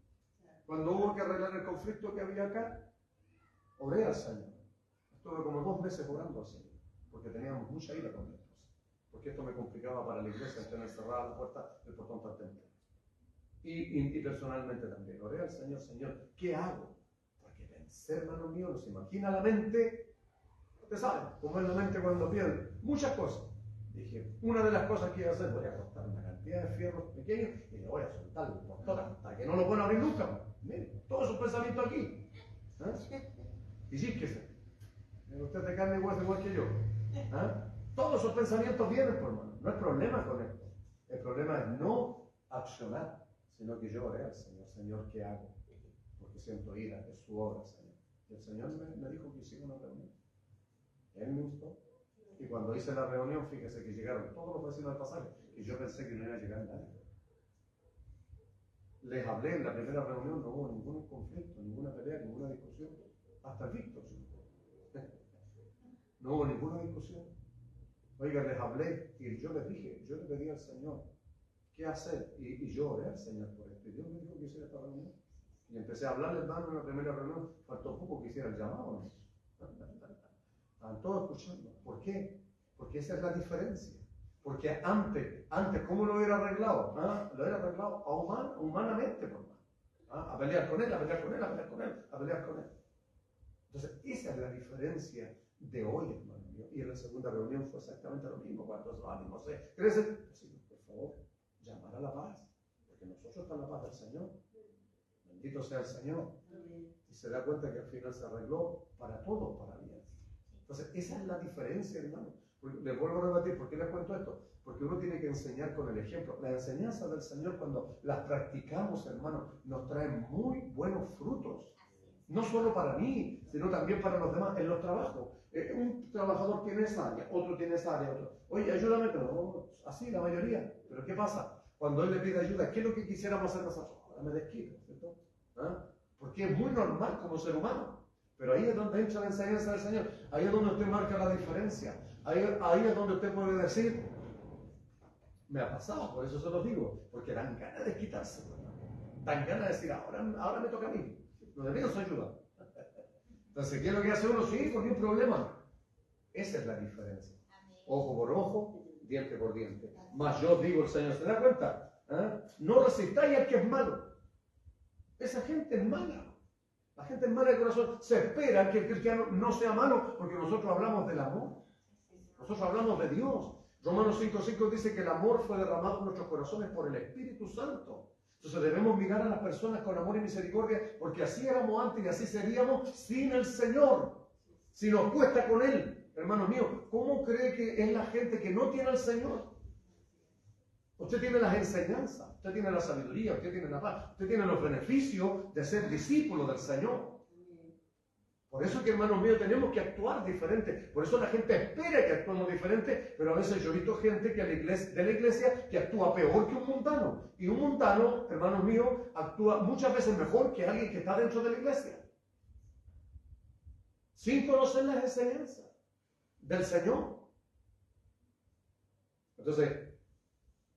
Cuando hubo que arreglar el conflicto que había acá, oré al Señor. Estuve como 2 meses orando al Señor, porque teníamos mucha ira con mi esposa. Porque esto me complicaba para la iglesia el tener cerrada la puerta del portón tan temprano. Y personalmente también. Oré al Señor, Señor, ¿qué hago? Porque vencer, hermano mío, no se imagina la mente. Usted sabe, como es la mente cuando pierde. Muchas cosas. Dije, una de las cosas que iba a hacer, voy a cortar una cantidad de fierros pequeños y le voy a soltar el portón hasta que no lo puedan abrir nunca. Miren, todos sus pensamientos aquí. Y sí que se. Usted de carne y hueso igual que yo. Todos esos pensamientos vienen, por hermano. No hay problema con esto. El problema es no accionar, sino que yo oré al Señor. Señor, ¿qué hago? Porque siento ira, es su obra, Señor. Y el Señor me dijo que hiciera una reunión. Él me gustó. Y cuando hice la reunión, fíjese que llegaron todos los vecinos del pasaje, y yo pensé que no iba a llegar nadie. Les hablé en la primera reunión, no hubo ningún conflicto, ninguna pelea, ninguna discusión. Hasta Víctor. No hubo ninguna discusión. Oiga, les hablé y yo les dije, yo le pedí al Señor qué hacer. Y yo oré al Señor por esto. Y Dios me dijo que hiciera esta reunión. Y empecé a hablarle, hermano, en la primera reunión. Faltó poco que hiciera el llamado, ¿no? Estaban todos escuchando. ¿Por qué? Porque esa es la diferencia. Porque antes, ¿cómo lo hubiera arreglado? Lo hubiera arreglado humanamente, por más. A pelear con él, a pelear con él, a pelear con él, a pelear con él. Entonces, esa es la diferencia de hoy, hermano mío. Y en la segunda reunión fue exactamente lo mismo. ¿Cuántos ánimos? ¿Crecen? Pues, por favor, llamar a la paz. Porque nosotros está en la paz del Señor. Bendito sea el Señor. Y se da cuenta que al final se arregló para todo, para bien. Entonces, esa es la diferencia, hermano. Les vuelvo a repetir, ¿por qué les cuento esto? Porque uno tiene que enseñar con el ejemplo. La enseñanza del Señor, cuando las practicamos, hermano, nos trae muy buenos frutos. No solo para mí, sino también para los demás, en los trabajos. Un trabajador tiene esa área, otro tiene esa área, otro. Oye, ayúdame, pero no, así la mayoría. Pero ¿qué pasa? Cuando él le pide ayuda, ¿qué es lo que quisiéramos hacer nosotros? Ahora me desquito, ¿cierto? ¿Ah? Porque es muy normal como ser humano. Pero ahí es donde entra la enseñanza del Señor. Ahí es donde usted marca la diferencia. Ahí es donde usted puede decir, me ha pasado, por eso se lo digo, porque dan ganas de quitarse. Dan ganas de decir, ahora me toca a mí. Lo de mí nos ayuda. Entonces, ¿qué es lo que hace uno? Sí, porque hay un problema. Esa es la diferencia. Ojo por ojo, diente por diente. Mas yo digo, el Señor, ¿se da cuenta? No resistáis al que es malo. Esa gente es mala. La gente es mala de corazón. Se espera que el cristiano no sea malo porque nosotros hablamos del amor. Nosotros hablamos de Dios. Romanos 5:5 dice que el amor fue derramado en nuestros corazones por el Espíritu Santo. Entonces debemos mirar a las personas con amor y misericordia porque así éramos antes y así seríamos sin el Señor. Si nos cuesta con Él, hermano mío, ¿cómo cree que es la gente que no tiene al Señor? Usted tiene las enseñanzas, usted tiene la sabiduría, usted tiene la paz, usted tiene los beneficios de ser discípulo del Señor. Por eso que, hermanos míos, tenemos que actuar diferente. Por eso la gente espera que actuemos diferente, pero a veces yo he visto gente de la iglesia que actúa peor que un mundano. Y un mundano, hermanos míos, actúa muchas veces mejor que alguien que está dentro de la iglesia. Sin conocer las enseñanzas del Señor. Entonces,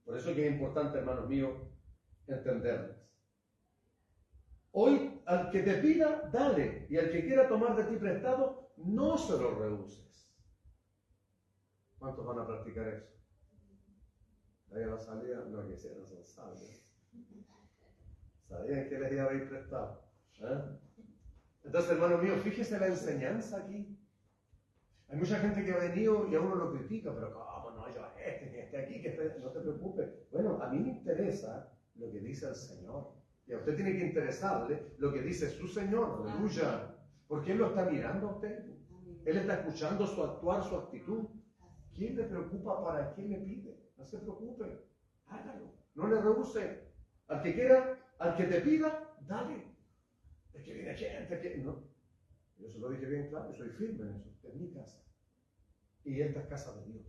por eso que es importante, hermanos míos, entenderlas. Hoy, al que te pida, dale. Y al que quiera tomar de ti prestado, no se lo rehuses. ¿Cuántos van a practicar eso? Ahí a la salida, no quisieran ser sabios. Sabían que les iba a ir prestado. Entonces, hermanos míos, fíjese la enseñanza aquí. Hay mucha gente que ha venido y a uno lo critica, pero ¿cómo no? Yo que esté aquí, que esté... No te preocupes. Bueno, a mí me interesa lo que dice el Señor. Y a usted tiene que interesarle lo que dice su Señor, aleluya. Porque Él lo está mirando a usted. Él está escuchando su actuar, su actitud. ¿Quién le preocupa para qué le pide? No se preocupe. Hágalo. No le rehúse. Al que quiera, al que te pida, dale. Es que viene gente que... No. Yo se lo dije bien claro, soy firme en eso. Es mi casa. Y esta es casa de Dios.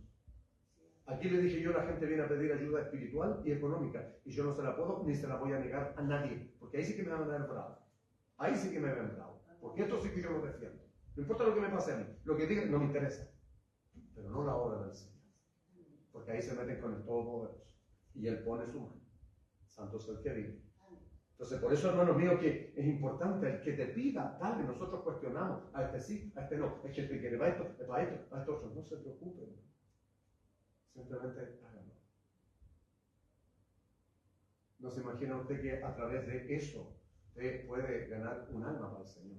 Aquí le dije yo, la gente viene a pedir ayuda espiritual y económica, y yo no se la puedo ni se la voy a negar a nadie, porque ahí sí que me van a dar bravo. Ahí sí que me ven bravo, porque esto sí que yo lo defiendo. No importa lo que me pase a mí, lo que digan no me interesa, pero no la obra del Señor, porque ahí se meten con el Todopoderoso, y Él pone su mano. Santo es el que vive. Entonces, por eso, hermanos míos, que es importante, el que te pida, dale, nosotros cuestionamos, a este sí, a este no, es que el que quiere va esto, va esto, va esto otro, no se preocupen. Simplemente háganlo. ¿No se imagina usted que a través de eso usted puede ganar un alma para el Señor?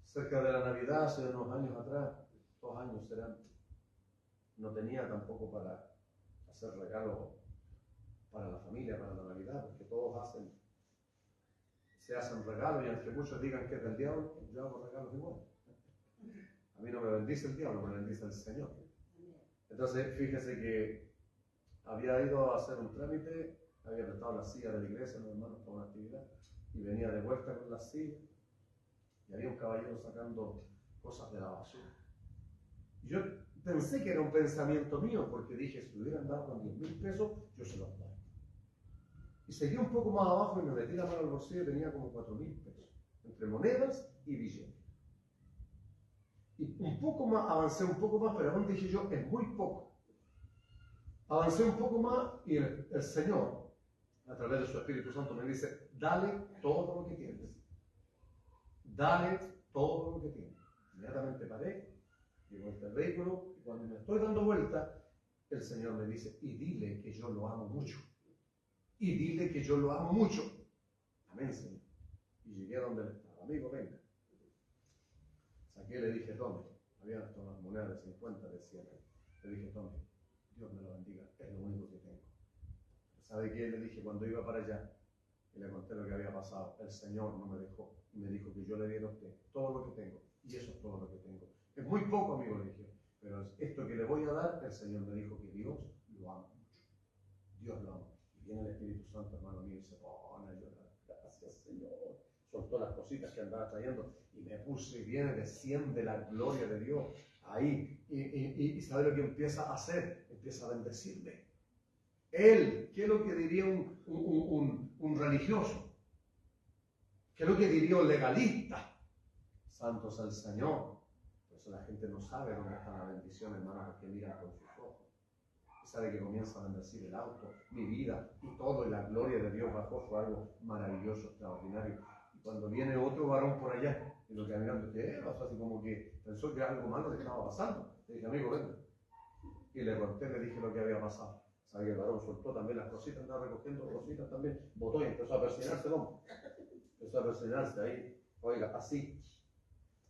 Cerca de la Navidad, hace unos años atrás, 2 años serán, no tenía tampoco para hacer regalos para la familia, para la Navidad, porque todos se hacen regalos y aunque muchos digan que es del diablo, yo hago regalos igual. A mí no me bendice el diablo, me bendice el Señor. Entonces, fíjese que había ido a hacer un trámite, había prestado la silla de la iglesia a los hermanos para una actividad, y venía de vuelta con la silla, y había un caballero sacando cosas de la basura. Y yo pensé que era un pensamiento mío, porque dije, si me hubieran dado con 10,000 pesos, yo se los doy. Y seguí un poco más abajo y me metí la mano al bolsillo y tenía como 4,000 pesos, entre monedas y billetes. Y un poco más, avancé un poco más, pero aún dije yo, es muy poco. Avancé un poco más y el Señor, a través de su Espíritu Santo, me dice, dale todo lo que tienes. Dale todo lo que tienes. Inmediatamente paré, di vuelta al vehículo, y cuando me estoy dando vuelta, el Señor me dice, y dile que yo lo amo mucho. y dile que yo lo amo mucho. Amén, Señor. Y llegué a donde él estaba. Amigo, venga. Saqué y le dije, tome. Había hasta unas monedas de 50, de 100. Le dije, tome, Dios me lo bendiga, es lo único que tengo. ¿Sabe qué? Le dije cuando iba para allá, y le conté lo que había pasado. El Señor no me dejó, y me dijo que yo le diera a usted todo lo que tengo, y eso es todo lo que tengo. Es muy poco, amigo, le dije, pero esto que le voy a dar, el Señor me dijo que Dios lo ama mucho. Dios lo ama. Y viene el Espíritu Santo, hermano mío, y se pone a llorar. Gracias, Señor. Soltó las cositas que andaba trayendo, y me puse, y viene, desciende la gloria de Dios ahí, y ¿sabe lo que empieza a hacer? Empieza a bendecirme. Él, ¿qué es lo que diría un religioso? ¿Qué es lo que diría un legalista? Santo es el Señor. Por eso la gente no sabe dónde está la bendición, hermano, porque miran con sus ojos. Y sabe que comienza a bendecir el auto, mi vida y todo, y la gloria de Dios bajó, fue algo maravilloso, extraordinario. Y cuando viene otro varón por allá, y lo que mirando, ¿qué pasó? Así como que pensó que algo malo le estaba pasando. Le dije, amigo, ven. Y le conté, le dije lo que había pasado. Sabe que el varón soltó también las cositas, andaba recogiendo cositas también, botó y empezó a persinarse el hombre. Empezó a persinarse ahí, oiga, así.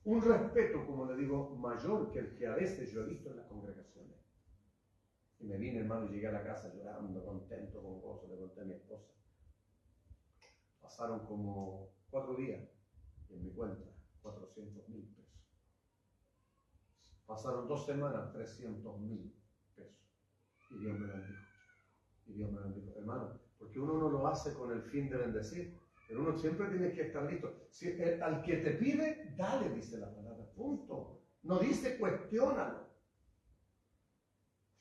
Un respeto, como le digo, mayor que el que a veces yo he visto en las congregaciones. Y me vine, hermano, y llegué a la casa llorando, contento, con gozo, le conté a mi esposa. Pasaron como 4 días y en mi cuenta 400.000 pesos. Pasaron 2 semanas, 300.000 pesos. Y Dios me bendijo. Y Dios me bendijo. Hermano, porque uno no lo hace con el fin de bendecir, pero uno siempre tiene que estar listo. Si al que te pide, dale, dice la palabra. Punto. No dice cuestiónalo.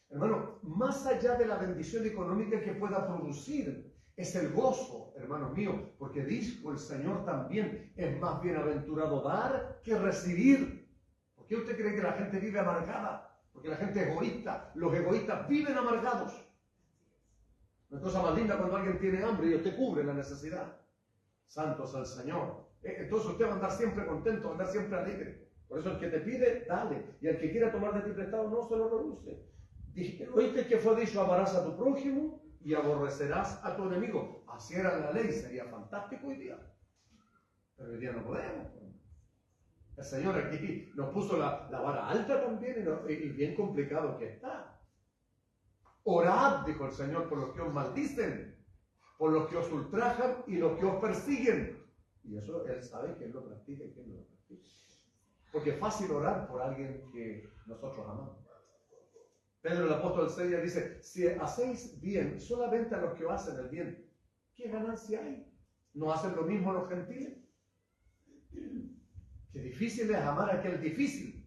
Hermano, más allá de la bendición económica que pueda producir, es el gozo, hermanos míos, porque dijo el Señor también, es más bienaventurado dar que recibir. ¿Por qué usted cree que la gente vive amargada? Porque la gente es egoísta. Los egoístas viven amargados. Una cosa más linda cuando alguien tiene hambre y usted cubre la necesidad. Santos al Señor. Entonces usted va a andar siempre contento, va a andar siempre alegre. Por eso el que te pide, dale. Y el que quiera tomar de ti prestado, no se lo rehúse. ¿Oíste que fue dicho? Amarás a tu prójimo y aborrecerás a tu enemigo. Así era la ley, sería fantástico hoy día. Pero hoy día no podemos. El Señor aquí nos puso la vara alta también y bien complicado que está. Orad, dijo el Señor, por los que os maldicen, por los que os ultrajan y los que os persiguen. Y eso Él sabe que Él lo practica y que Él no lo practica. Porque es fácil orar por alguien que nosotros amamos. Pedro el apóstol Seria dice, si hacéis bien solamente a los que os hacen el bien, ¿qué ganancia hay? ¿No hacen lo mismo los gentiles? Qué difícil es amar a aquel difícil.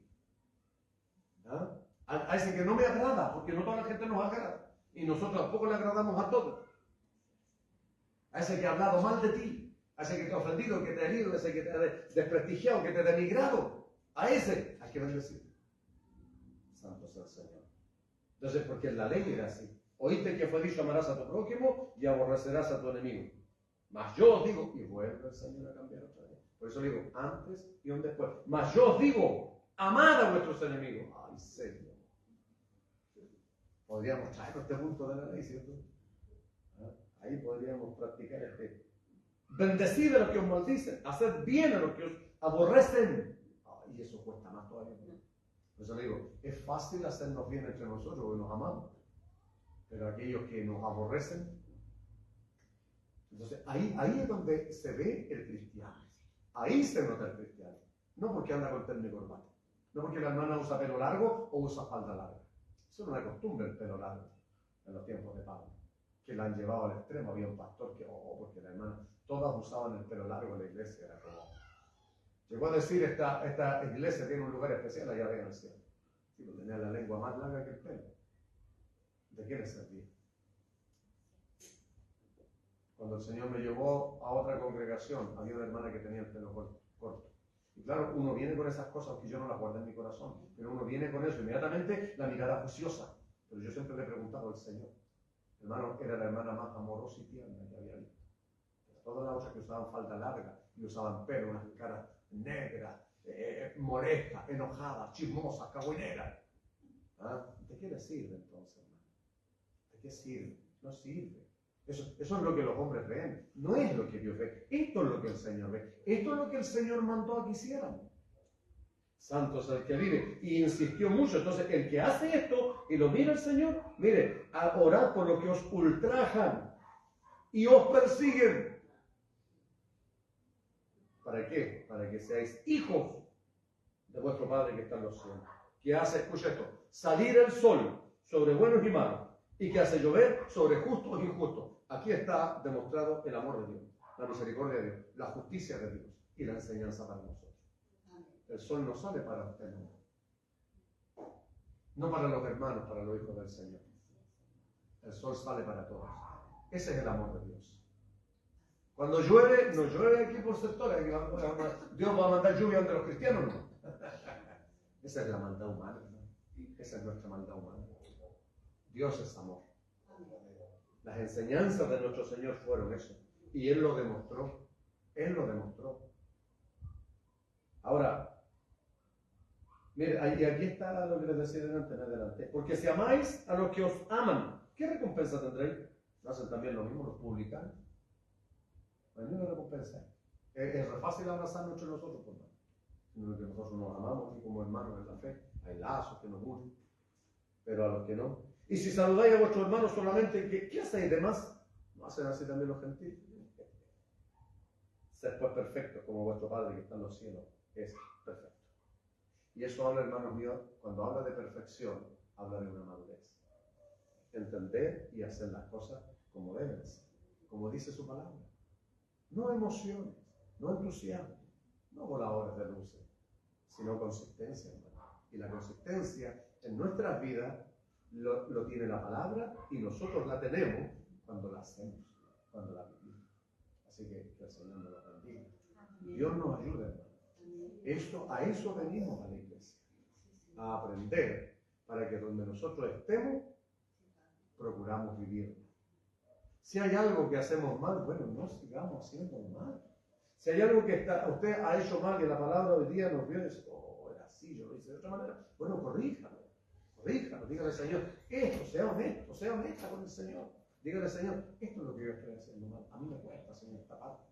¿Ah? A ese que no me agrada, porque no toda la gente nos agrada. Y nosotros tampoco le agradamos a todos. A ese que ha hablado mal de ti, a ese que te ha ofendido, que te ha herido, a ese que te ha desprestigiado, que te ha denigrado. A ese hay que bendecir. Santo sea el Señor. Entonces, porque en la ley era así. Oíste que fue dicho, amarás a tu prójimo y aborrecerás a tu enemigo. Mas yo os digo, y vuelve el Señor a cambiar otra vez. Por eso digo, antes y un después. Mas yo os digo, amad a vuestros enemigos. Ay, Señor. Podríamos traer este punto de la ley, ¿cierto? Ahí podríamos practicar bendecid a los que os maldicen, haced bien a los que os aborrecen. Y eso cuesta más todavía. Por eso le digo, es fácil hacernos bien entre nosotros porque nos amamos. Pero aquellos que nos aborrecen, entonces ahí es donde se ve el cristiano. Ahí se nota el cristiano. No porque anda con terno y corbata. No porque la hermana usa pelo largo o usa falda larga. Eso no es una costumbre, el pelo largo, en los tiempos de Pablo. Que la han llevado al extremo. Había un pastor que, porque la hermana, todas usaban el pelo largo en la iglesia. Era como... Llegó a decir, esta iglesia tiene un lugar especial allá arriba en el cielo. Sí, pues tenía la lengua más larga que el pelo. ¿De qué le servía? Cuando el Señor me llevó a otra congregación, había una hermana que tenía el pelo corto. Y claro, uno viene con esas cosas que yo no las guardé en mi corazón, pero uno viene con eso, inmediatamente la mirada juiciosa. Pero yo siempre le he preguntado al Señor. Hermano, era la hermana más amorosa y tierna que había visto. Todas las otras que usaban falda larga y usaban pelo, unas caras negras, molestas, enojadas, chismosas, cagüineras. ¿Ah? ¿De qué le sirve entonces, hermano? ¿De qué sirve? No sirve. Eso es lo que los hombres ven. No es lo que Dios ve. Esto es lo que el Señor ve. Esto es lo que el Señor mandó a que hiciéramos. Santo es el que vive. Y insistió mucho. Entonces, el que hace esto y lo mira el Señor, mire, a orar por lo que os ultrajan y os persiguen. ¿Para qué? Para que seáis hijos de vuestro Padre que está en los cielos. Que hace, escucha esto, salir el sol sobre buenos y malos, y que hace llover sobre justos e injustos. Aquí está demostrado el amor de Dios, la misericordia de Dios, la justicia de Dios y la enseñanza para nosotros. El sol no sale para usted, no para los hermanos, para los hijos del Señor. El sol sale para todos. Ese es el amor de Dios. Cuando llueve, no llueve aquí por sectores. Dios va a mandar lluvia entre los cristianos, no. Esa es la maldad humana, ¿no? Esa es nuestra maldad humana. Dios es amor. Las enseñanzas de nuestro Señor fueron eso. Y Él lo demostró. Él lo demostró. Ahora, mire, y aquí está lo que les decía delante. Porque si amáis a los que os aman, ¿qué recompensa tendréis? ¿Hacen también lo mismo los publicanos? No hay ninguna recompensa. Es re fácil abrazarnos entre nosotros, por más. Sino que nosotros nos amamos y como hermanos en la fe. Hay lazos que nos unen. Pero a los que no. Y si saludáis a vuestros hermanos solamente, ¿qué hacéis de más? ¿No hacen así también los gentiles? Sed pues perfectos como vuestro Padre que está en los cielos es perfecto. Y eso habla, hermanos míos, cuando habla de perfección, habla de una madurez. Entender y hacer las cosas como deben ser, como dice su palabra. No emociones, no entusiasmo, no voladores de luces, sino consistencia, hermano. Y la consistencia en nuestras vidas lo tiene la palabra y nosotros la tenemos cuando la hacemos, cuando la vivimos. Así que el Señor nos lo bendiga. Dios nos ayude, hermano. A eso venimos a la iglesia, a aprender para que donde nosotros estemos, procuramos vivir. Si hay algo que hacemos mal, bueno, no sigamos haciendo mal. Si hay algo que usted ha hecho mal y la palabra hoy día nos vio y dice, oh, era así, yo lo hice de otra manera, bueno, corríjalo, dígale, Señor, esto, sea honesta con el Señor. Dígale, Señor, esto es lo que yo estoy haciendo mal. A mí me cuesta, Señor, esta parte.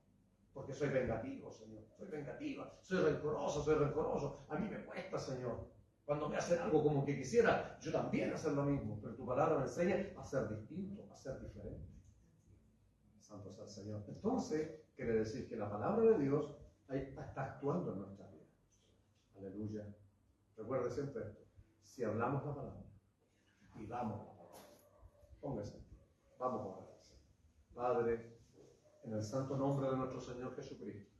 Porque soy vengativo, Señor. Soy vengativa. Soy rencoroso. A mí me cuesta, Señor. Cuando me hacen algo como que quisiera, yo también hacer lo mismo. Pero tu palabra me enseña a ser distinto, a ser diferente. Santo sea el Señor. Entonces, quiere decir que la palabra de Dios está actuando en nuestra vida. Aleluya. Recuerde siempre esto. Si hablamos la palabra y damos la palabra, póngase. Vamos a orar. Padre, en el santo nombre de nuestro Señor Jesucristo,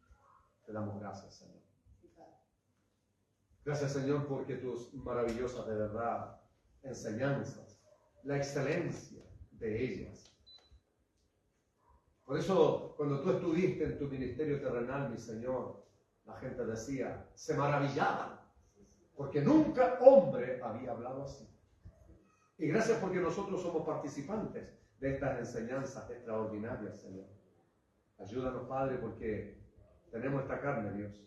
te damos gracias, Señor. Gracias, Señor, porque tus maravillosas, de verdad, enseñanzas, la excelencia de ellas. Por eso, cuando tú estuviste en tu ministerio terrenal, mi Señor, la gente decía, se maravillaban, porque nunca hombre había hablado así. Y gracias porque nosotros somos participantes de estas enseñanzas extraordinarias, Señor. Ayúdanos, Padre, porque tenemos esta carne, Dios.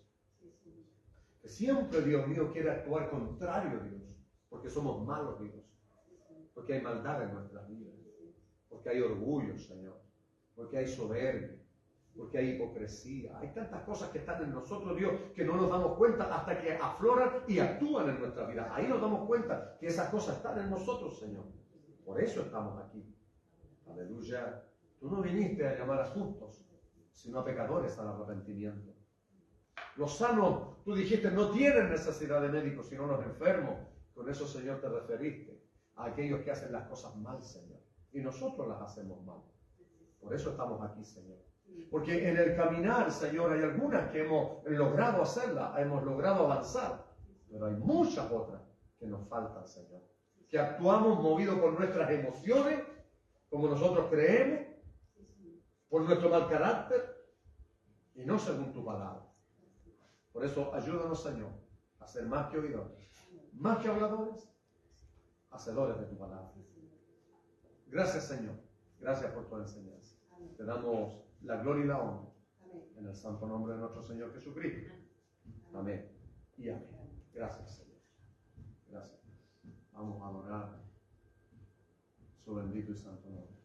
Que siempre, Dios mío, quiere actuar contrario, Dios. Porque somos malos, Dios. Porque hay maldad en nuestras vidas. Porque hay orgullo, Señor. Porque hay soberbia. Porque hay hipocresía. Hay tantas cosas que están en nosotros, Dios, que no nos damos cuenta hasta que afloran y actúan en nuestra vida. Ahí nos damos cuenta que esas cosas están en nosotros, Señor. Por eso estamos aquí. Aleluya. Tú no viniste a llamar a justos, sino a pecadores al arrepentimiento. Los sanos, tú dijiste, no tienen necesidad de médicos, sino los enfermos. Con eso, Señor, te referiste a aquellos que hacen las cosas mal, Señor. Y nosotros las hacemos mal. Por eso estamos aquí, Señor. Porque en el caminar, Señor, hay algunas que hemos logrado hacerlas, hemos logrado avanzar. Pero hay muchas otras que nos faltan, Señor. Que actuamos movidos por nuestras emociones, como nosotros creemos, por nuestro mal carácter, y no según tu palabra. Por eso, ayúdanos, Señor, a ser más que oidores, más que habladores, hacedores de tu palabra. Gracias, Señor. Gracias por tu enseñanza. Te damos la gloria y la honra. En el santo nombre de nuestro Señor Jesucristo. Amén. Y amén. Gracias, Señor. Gracias. Vamos a adorar su bendito y santo nombre.